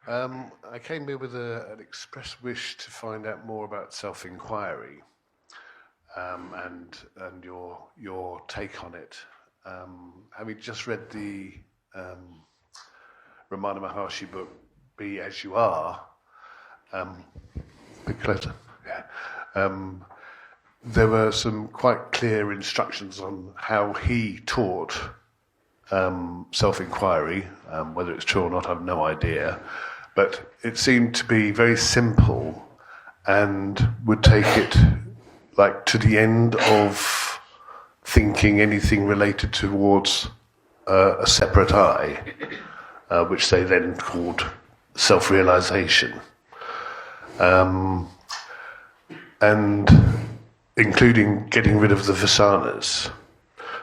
I came here with an express wish to find out more about self-inquiry and your take on it. Having just read the Ramana Maharshi book, Be As You Are, a bit closer, yeah. There were some quite clear instructions on how he taught self-inquiry. Whether it's true or not, I've no idea. But it seemed to be very simple and would take it like to the end of thinking anything related towards a separate I, which they then called self-realization. And including getting rid of the vasanas.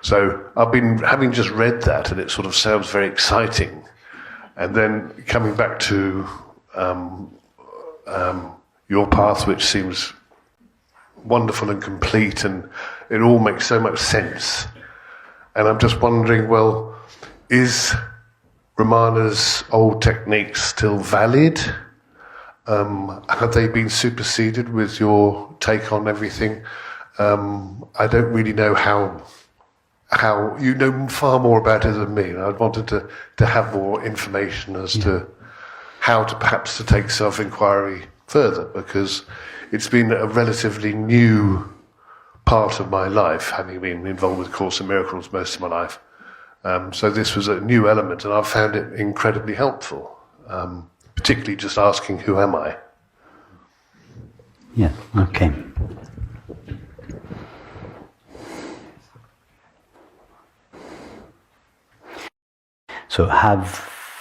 So I've been having just read that, and it sort of sounds very exciting. And then coming back to your path, which seems wonderful and complete, and it all makes so much sense. And I'm just wondering, well, is Ramana's old techniques still valid? Have they been superseded with your take on everything? I don't really know how you know far more about it than me. I wanted to have more information as to how to perhaps to take self-inquiry further, because it's been a relatively new part of my life, having been involved with Course in Miracles most of my life. So this was a new element, and I've found it incredibly helpful. Particularly just asking, who am I? Yeah, okay. So has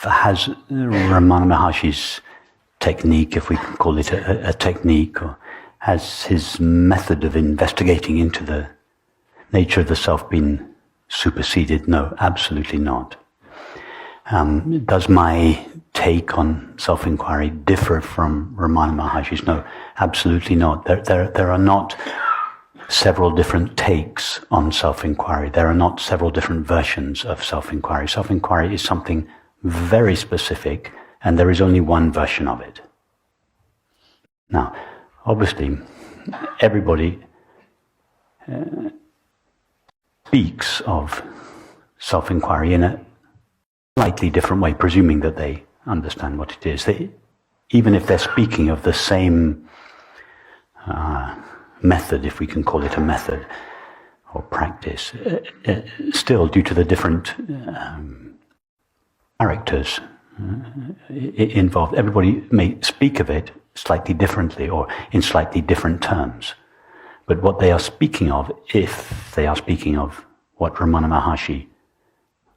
Ramana Maharshi's technique, if we can call it a technique, or has his method of investigating into the nature of the self been superseded? No, absolutely not. Does my take on self-inquiry differ from Ramana Maharshi's? No, absolutely not. There are not several different takes on self-inquiry. There are not several different versions of self-inquiry. Self-inquiry is something very specific, and there is only one version of it. Now, obviously, everybody speaks of self-inquiry in a slightly different way, presuming that they understand what it is. Even if they're speaking of the same method, if we can call it a method or practice, still due to the different characters involved, everybody may speak of it slightly differently or in slightly different terms. But what they are speaking of, if they are speaking of what Ramana Maharshi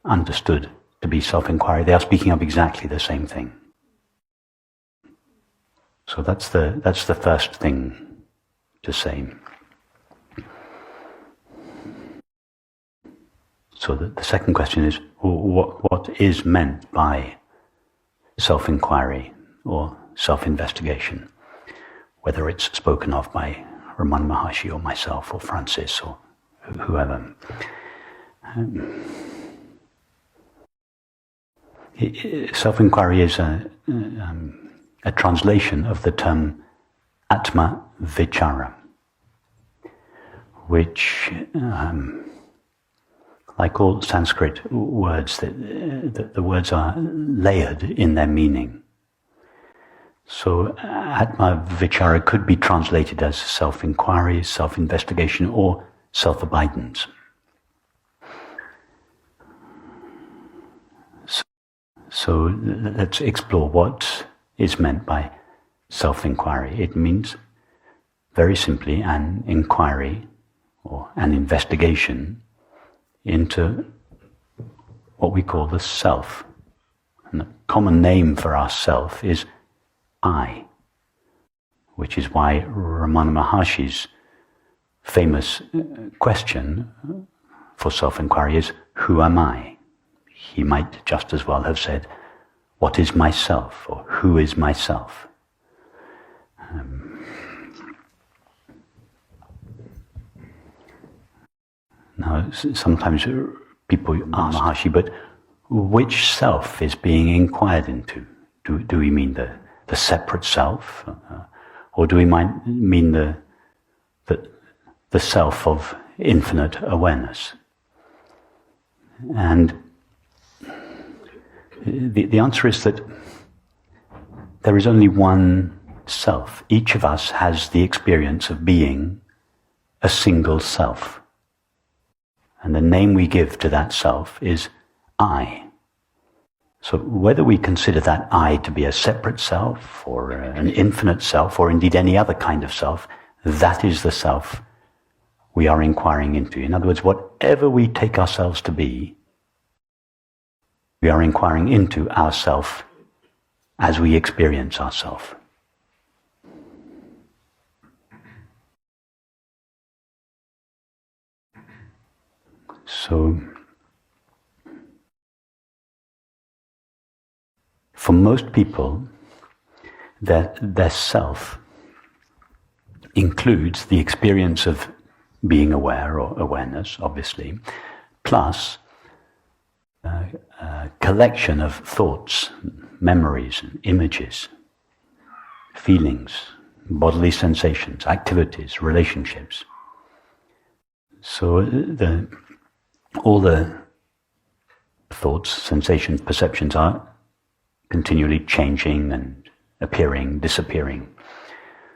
understood to be self-inquiry, they are speaking of exactly the same thing. So that's the first thing to say. So the second question is, what is meant by self-inquiry or self-investigation? Whether it's spoken of by Ramana Maharshi or myself or Francis or whoever. Self-inquiry is a translation of the term Atma Vichara, which, like all Sanskrit words, the words are layered in their meaning. So Atma Vichara could be translated as self-inquiry, self-investigation, or self-abidance. So let's explore what is meant by self-inquiry. It means, very simply, an inquiry or an investigation into what we call the self. And the common name for our self is I, which is why Ramana Maharshi's famous question for self-inquiry is, who am I? He might just as well have said, what is myself, or who is myself? Now, sometimes people ask Maharshi, but which self is being inquired into? Do we mean the separate self? Or do we mean the self of infinite awareness? And the answer is that there is only one self. Each of us has the experience of being a single self. And the name we give to that self is I. So whether we consider that I to be a separate self, or an infinite self, or indeed any other kind of self, that is the self we are inquiring into. In other words, whatever we take ourselves to be, we are inquiring into ourself as we experience ourself. So, for most people, their self includes the experience of being aware or awareness, obviously, plus a collection of thoughts, memories, images, feelings, bodily sensations, activities, relationships. So all the thoughts, sensations, perceptions are continually changing and appearing, disappearing.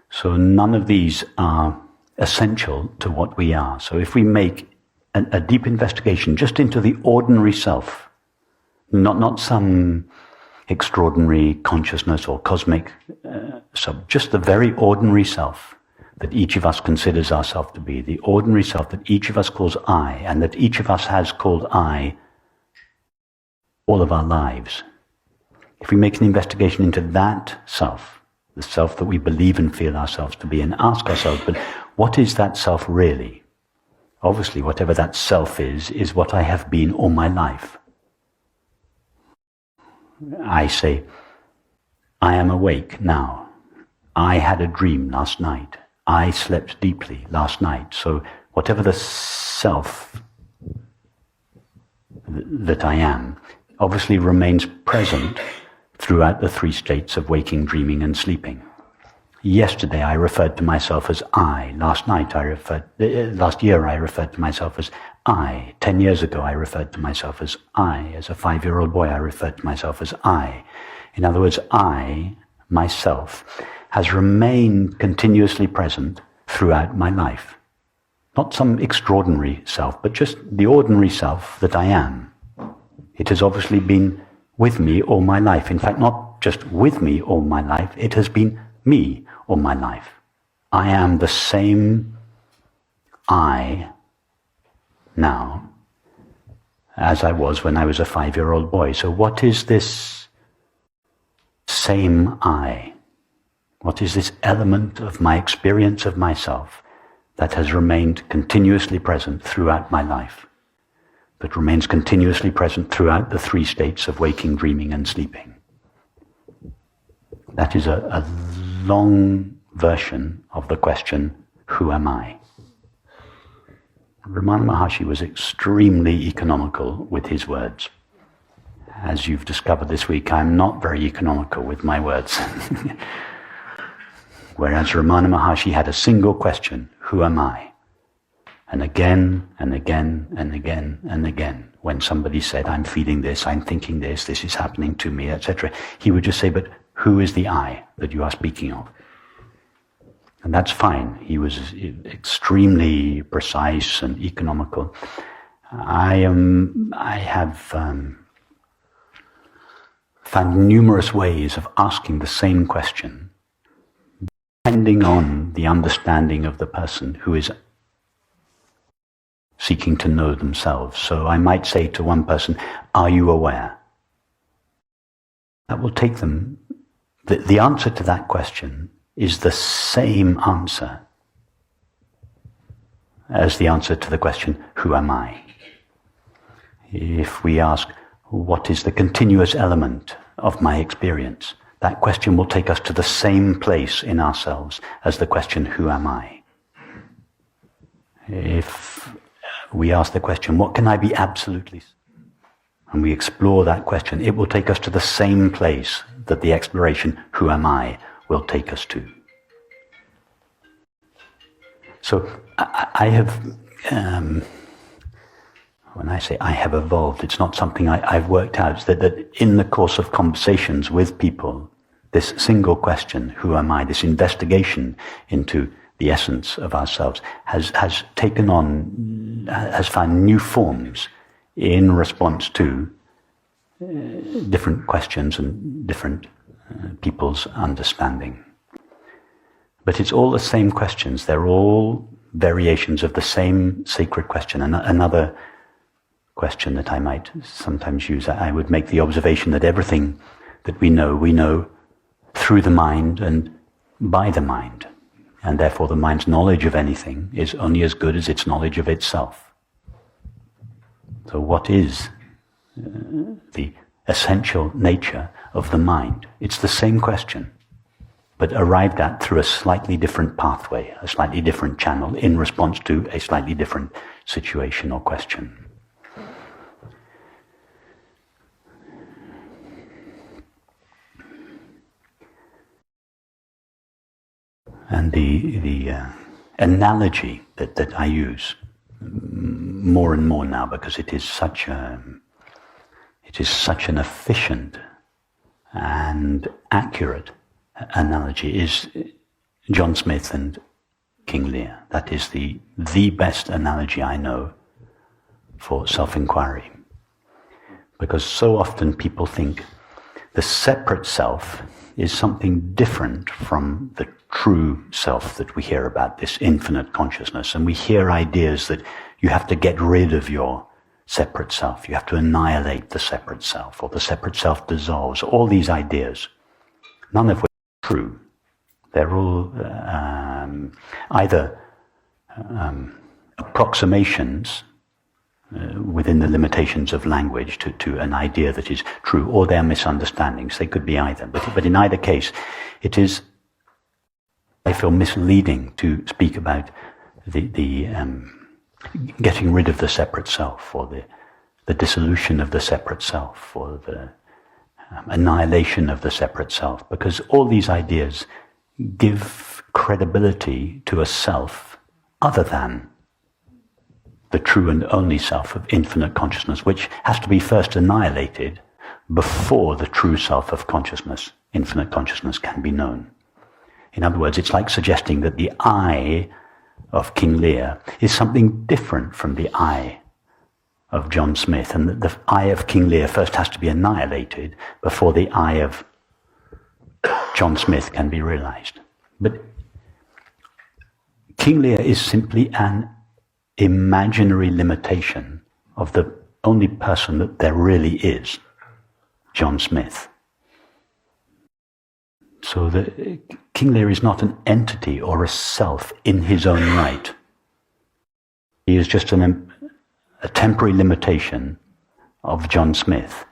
So none of these are essential to what we are. So if we make a deep investigation just into the ordinary self, not some extraordinary consciousness or cosmic self, just the very ordinary self that each of us considers ourselves to be, the ordinary self that each of us calls I, and that each of us has called I all of our lives. If we make an investigation into that self, the self that we believe and feel ourselves to be, and ask ourselves, but what is that self really? Obviously, whatever that self is what I have been all my life. I say, I am awake now. I had a dream last night. I slept deeply last night. So whatever the self that I am obviously remains present throughout the three states of waking, dreaming, and sleeping. Yesterday I referred to myself as I. Last year I referred to myself as I. 10 years ago I referred to myself as I. As a 5-year-old boy I referred to myself as I. In other words, I, myself, has remained continuously present throughout my life. Not some extraordinary self, but just the ordinary self that I am. It has obviously been with me all my life. In fact, not just with me all my life, it has been me all my life. I am the same I now as I was when I was a 5-year-old boy. So what is this same I? What is this element of my experience of myself that has remained continuously present throughout my life, that remains continuously present throughout the three states of waking, dreaming, and sleeping? That is a long version of the question, who am I? Ramana Maharshi was extremely economical with his words. As you've discovered this week, I'm not very economical with my words. Whereas Ramana Maharshi had a single question, who am I? And again, and again, and again, and again, when somebody said, I'm feeling this, I'm thinking this is happening to me, etc., he would just say, but who is the I that you are speaking of? And that's fine. He was extremely precise and economical. I have found numerous ways of asking the same question, depending on the understanding of the person who is seeking to know themselves. So I might say to one person, are you aware? That will take them, the answer to that question is the same answer as the answer to the question, who am I? If we ask, what is the continuous element of my experience? That question will take us to the same place in ourselves as the question, who am I? If we ask the question, what can I be absolutely? and we explore that question, it will take us to the same place that the exploration, who am I, will take us to. So I have, when I say I have evolved, it's not something I've worked out. It's that in the course of conversations with people, this single question, who am I, this investigation into the essence of ourselves, has taken on, has found new forms in response to different questions and different people's understanding. But it's all the same questions. They're all variations of the same sacred question. And another question that I might sometimes use, I would make the observation that everything that we know through the mind and by the mind. And therefore the mind's knowledge of anything is only as good as its knowledge of itself. So what is the essential nature of the mind? It's the same question, but arrived at through a slightly different pathway, a slightly different channel in response to a slightly different situation or question. And the analogy that I use more and more now, because it is such an efficient and accurate analogy, is John Smith and King Lear. That is the best analogy I know for self-inquiry. Because so often people think the separate self is something different from the true self that we hear about, this infinite consciousness. And we hear ideas that you have to get rid of your separate self, you have to annihilate the separate self, or the separate self dissolves. All these ideas, none of which are true. They're all either approximations within the limitations of language to an idea that is true, or they're misunderstandings. They could be either. But in either case, it is, I feel, misleading to speak about the getting rid of the separate self, or the dissolution of the separate self, or the annihilation of the separate self, because all these ideas give credibility to a self other than the true and only self of infinite consciousness, which has to be first annihilated before the true self of consciousness, infinite consciousness, can be known. In other words, it's like suggesting that the I of King Lear is something different from the I of John Smith, and that the I of King Lear first has to be annihilated before the I of John Smith can be realized. But King Lear is simply an imaginary limitation of the only person that there really is, John Smith. So King Lear is not an entity or a self in his own right. He is just a temporary limitation of John Smith.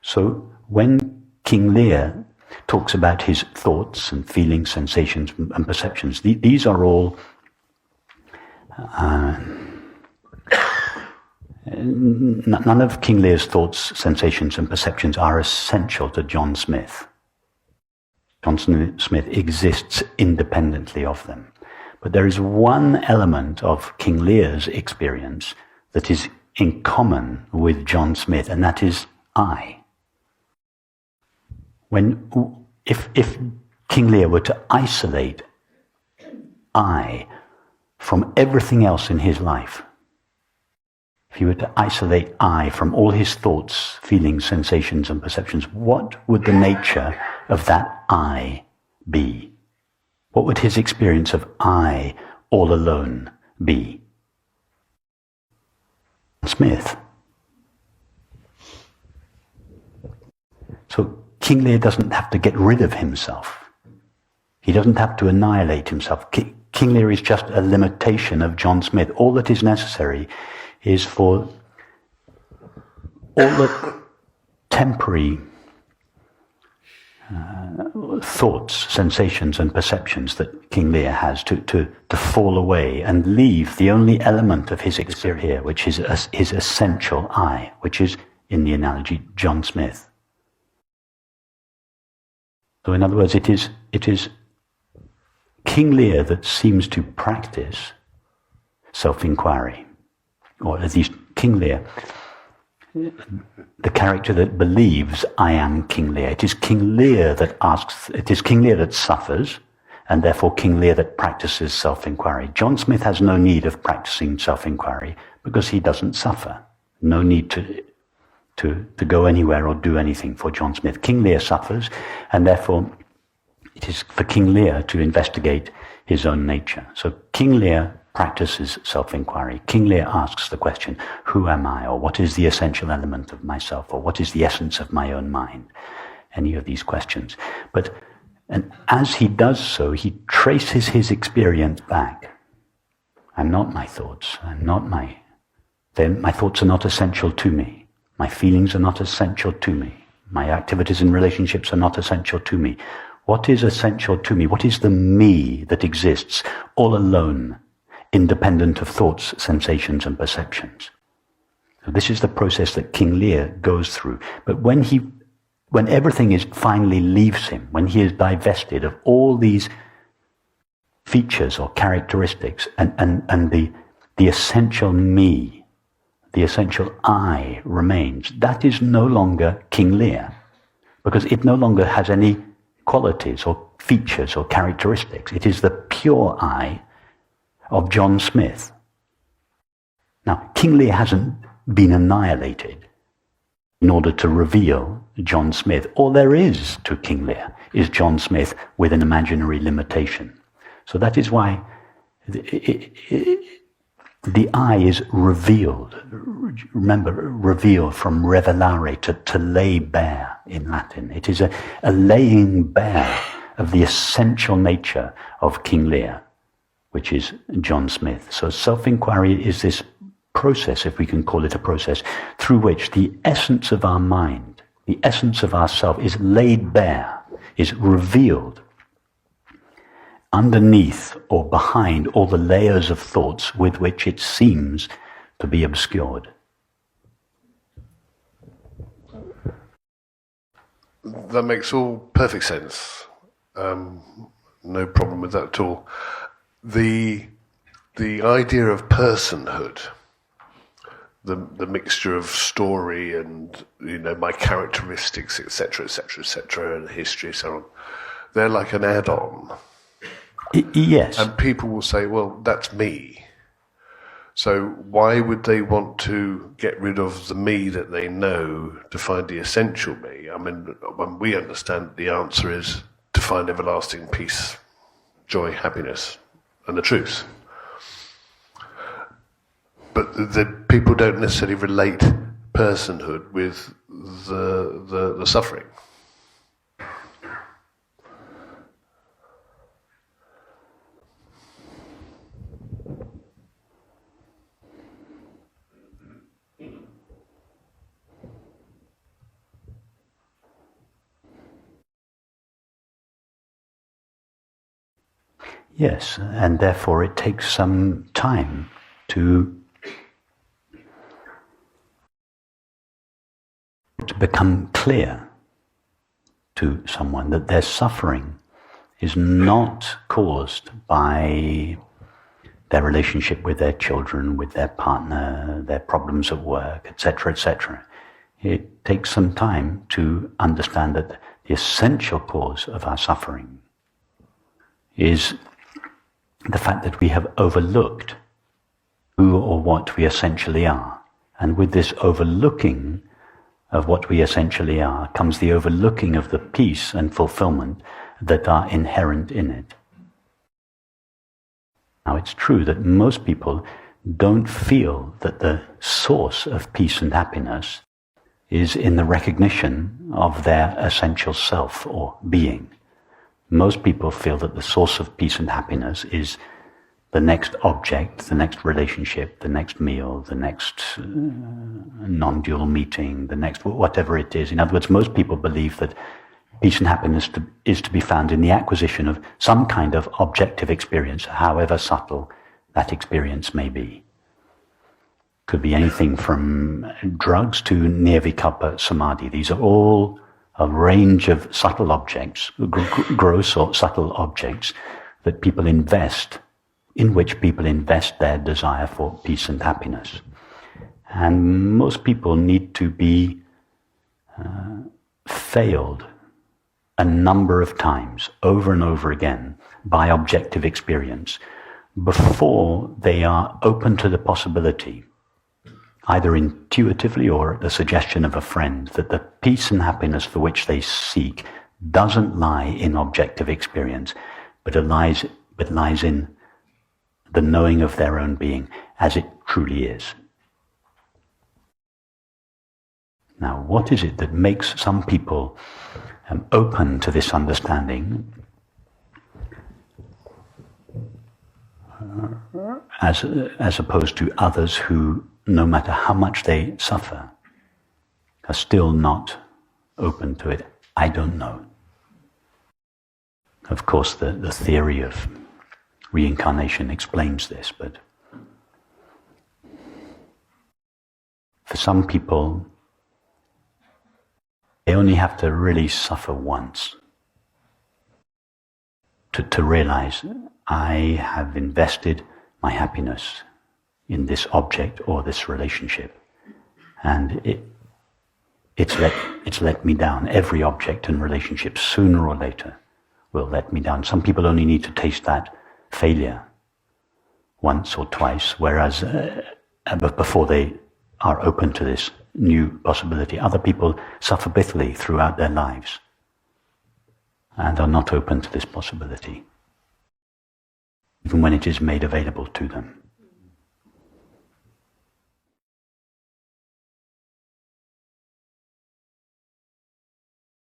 So when King Lear talks about his thoughts and feelings, sensations and perceptions, these are all none of King Lear's thoughts, sensations and perceptions are essential to John Smith. John Smith exists independently of them. But there is one element of King Lear's experience that is in common with John Smith, and that is I. If King Lear were to isolate I from everything else in his life, if he were to isolate I from all his thoughts, feelings, sensations and perceptions, what would the nature of that I be? What would his experience of I all alone be? Smith. So King Lear doesn't have to get rid of himself. He doesn't have to annihilate himself. King Lear is just a limitation of John Smith. All that is necessary is for all the temporary thoughts, sensations and perceptions that King Lear has to fall away and leave the only element of his experience here, which is his essential I, which is in the analogy, John Smith. So in other words, it is King Lear that seems to practice self-inquiry, or at least King Lear, the character that believes I am King Lear. It is King Lear that suffers, and therefore King Lear that practices self-inquiry. John Smith has no need of practicing self-inquiry because he doesn't suffer. No need to go anywhere or do anything for John Smith. King Lear suffers, and therefore it is for King Lear to investigate his own nature. So King Lear practices self-inquiry. King Lear asks the question, who am I? Or what is the essential element of myself? Or what is the essence of my own mind? Any of these questions. And as he does so, he traces his experience back. I'm not my thoughts. My thoughts are not essential to me. My feelings are not essential to me. My activities and relationships are not essential to me. What is essential to me? What is the me that exists all alone, independent of thoughts, sensations, and perceptions? So this is the process that King Lear goes through. But when everything finally leaves him, when he is divested of all these features or characteristics, and the essential me, the essential I remains, that is no longer King Lear, because it no longer has any qualities or features or characteristics. It is the pure I of John Smith. Now, King Lear hasn't been annihilated in order to reveal John Smith. All there is to King Lear is John Smith with an imaginary limitation. So that is why the I is revealed. Remember, reveal from revelare, to lay bare in Latin. It is a laying bare of the essential nature of King Lear, which is John Smith. So self-inquiry is this process, if we can call it a process, through which the essence of our mind, the essence of ourself is laid bare, is revealed underneath or behind all the layers of thoughts with which it seems to be obscured. That makes all perfect sense. No problem with that at all. The idea of personhood, the mixture of story and my characteristics, etc., etc., etc., and history, so on, they're like an add-on. Yes. And people will say, well, that's me. So why would they want to get rid of the me that they know to find the essential me? I mean, when we understand the answer is to find everlasting peace, joy, happiness, and the truth. But the people don't necessarily relate personhood with the suffering. Yes, and therefore it takes some time to become clear to someone that their suffering is not caused by their relationship with their children, with their partner, their problems at work, etc., etc. It takes some time to understand that the essential cause of our suffering is the fact that we have overlooked who or what we essentially are. And with this overlooking of what we essentially are comes the overlooking of the peace and fulfillment that are inherent in it. Now, it's true that most people don't feel that the source of peace and happiness is in the recognition of their essential self or being. Most people feel that the source of peace and happiness is the next object, the next relationship, the next meal, the next non-dual meeting, the next whatever it is. In other words, most people believe that peace and happiness is to be found in the acquisition of some kind of objective experience, however subtle that experience may be. Could be anything from drugs to nirvikalpa samadhi. These are all a range of subtle objects, gross or subtle objects that people invest, in which people invest their desire for peace and happiness. And most people need to be failed a number of times, over and over again, by objective experience, before they are open to the possibility, either intuitively or at the suggestion of a friend, that the peace and happiness for which they seek doesn't lie in objective experience, but lies in the knowing of their own being as it truly is. Now, what is it that makes some people open to this understanding as opposed to others who, no matter how much they suffer, are still not open to it? I don't know. Of course, the theory of reincarnation explains this, but for some people, they only have to really suffer once to realize, I have invested my happiness in this object or this relationship, and it's let me down. Every object and relationship, sooner or later, will let me down. Some people only need to taste that failure once or twice, whereas before they are open to this new possibility. Other people suffer bitterly throughout their lives and are not open to this possibility, even when it is made available to them.